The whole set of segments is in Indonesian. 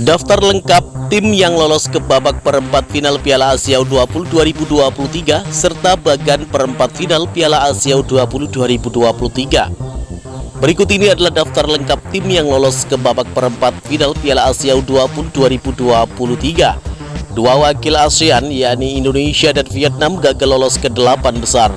Daftar lengkap tim yang lolos ke babak perempat final Piala Asia U20 2023 serta bagan perempat final Piala Asia U20 2023. Berikut ini adalah daftar lengkap tim yang lolos ke babak perempat final Piala Asia U20 2023. Dua wakil ASEAN yakni Indonesia dan Vietnam gagal lolos ke 8 besar.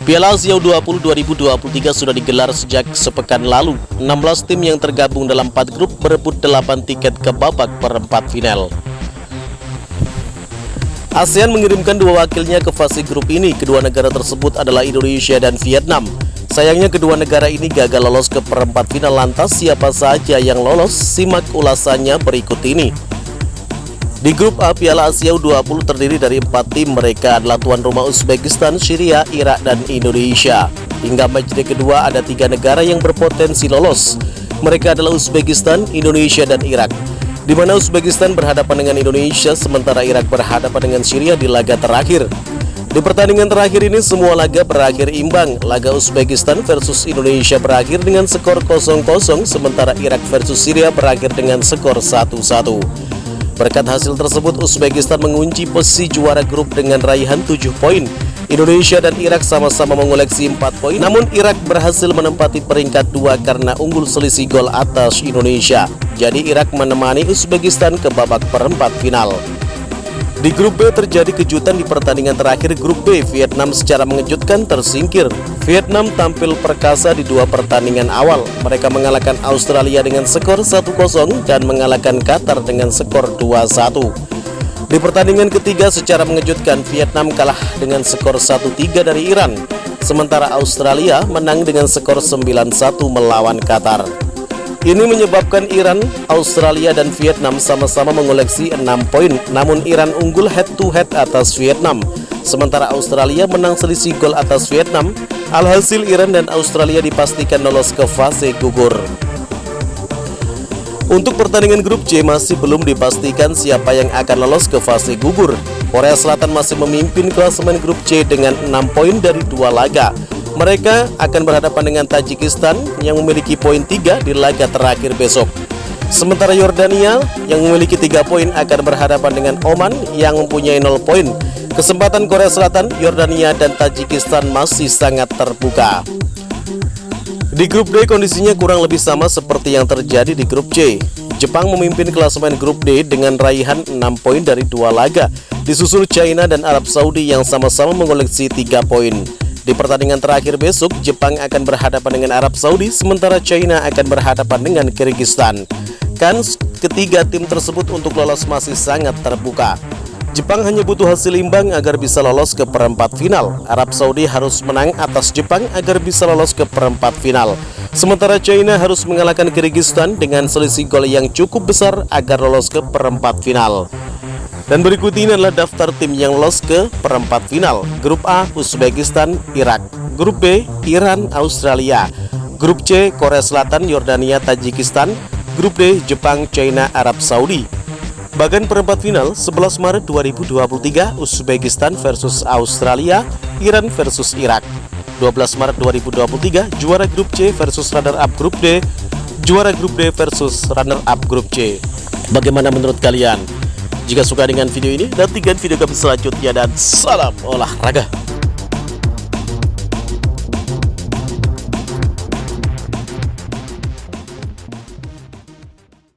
Piala Asia U20 2023 sudah digelar sejak sepekan lalu. 16 tim yang tergabung dalam 4 grup berebut 8 tiket ke babak perempat final. ASEAN mengirimkan 2 wakilnya ke fase grup ini. Kedua negara tersebut adalah Indonesia dan Vietnam. Sayangnya kedua negara ini gagal lolos ke perempat final. Lantas siapa saja yang lolos? Simak ulasannya berikut ini. Di grup A Piala Asia U20 terdiri dari 4 tim. Mereka adalah tuan rumah Uzbekistan, Syria, Irak, dan Indonesia. Hingga matchday kedua ada 3 negara yang berpotensi lolos. Mereka adalah Uzbekistan, Indonesia, dan Irak. Di mana Uzbekistan berhadapan dengan Indonesia, sementara Irak berhadapan dengan Syria di laga terakhir. Di pertandingan terakhir ini semua laga berakhir imbang. Laga Uzbekistan versus Indonesia berakhir dengan skor 0-0, sementara Irak versus Syria berakhir dengan skor 1-1. Berkat hasil tersebut, Uzbekistan mengunci posisi juara grup dengan raihan 7 poin. Indonesia dan Irak sama-sama mengoleksi 4 poin. Namun Irak berhasil menempati peringkat 2 karena unggul selisih gol atas Indonesia. Jadi Irak menemani Uzbekistan ke babak perempat final. Di grup B terjadi kejutan di pertandingan terakhir grup B. Vietnam secara mengejutkan tersingkir. Vietnam tampil perkasa di 2 pertandingan awal. Mereka mengalahkan Australia dengan skor 1-0 dan mengalahkan Qatar dengan skor 2-1. Di pertandingan ketiga secara mengejutkan Vietnam kalah dengan skor 1-3 dari Iran. Sementara Australia menang dengan skor 9-1 melawan Qatar. Ini menyebabkan Iran, Australia, dan Vietnam sama-sama mengoleksi 6 poin. Namun Iran unggul head-to-head atas Vietnam. Sementara Australia menang selisih gol atas Vietnam. Alhasil Iran dan Australia dipastikan lolos ke fase gugur. Untuk pertandingan grup C masih belum dipastikan siapa yang akan lolos ke fase gugur. Korea Selatan masih memimpin klasemen grup C dengan 6 poin dari 2 laga. Mereka akan berhadapan dengan Tajikistan yang memiliki poin 3 di laga terakhir besok. Sementara Yordania yang memiliki 3 poin akan berhadapan dengan Oman yang mempunyai 0 poin. Kesempatan Korea Selatan, Yordania, dan Tajikistan masih sangat terbuka. Di grup D kondisinya kurang lebih sama seperti yang terjadi di grup C. Jepang memimpin klasemen grup D dengan raihan 6 poin dari 2 laga. Disusul China dan Arab Saudi yang sama-sama mengoleksi 3 poin. Di pertandingan terakhir besok, Jepang akan berhadapan dengan Arab Saudi, sementara China akan berhadapan dengan Kyrgyzstan. Kans ketiga tim tersebut untuk lolos masih sangat terbuka. Jepang hanya butuh hasil imbang agar bisa lolos ke perempat final. Arab Saudi harus menang atas Jepang agar bisa lolos ke perempat final. Sementara China harus mengalahkan Kyrgyzstan dengan selisih gol yang cukup besar agar lolos ke perempat final. Dan berikut ini adalah daftar tim yang lolos ke perempat final. Grup A, Uzbekistan, Irak. Grup B, Iran, Australia. Grup C, Korea Selatan, Yordania, Tajikistan. Grup D, Jepang, China, Arab Saudi. Bagan perempat final 11 Maret 2023, Uzbekistan versus Australia, Iran versus Irak. 12 Maret 2023, juara grup C versus runner-up grup D, juara grup D versus runner-up grup C. Bagaimana menurut kalian? Jika suka dengan video ini, nantikan video kami selanjutnya dan salam olahraga.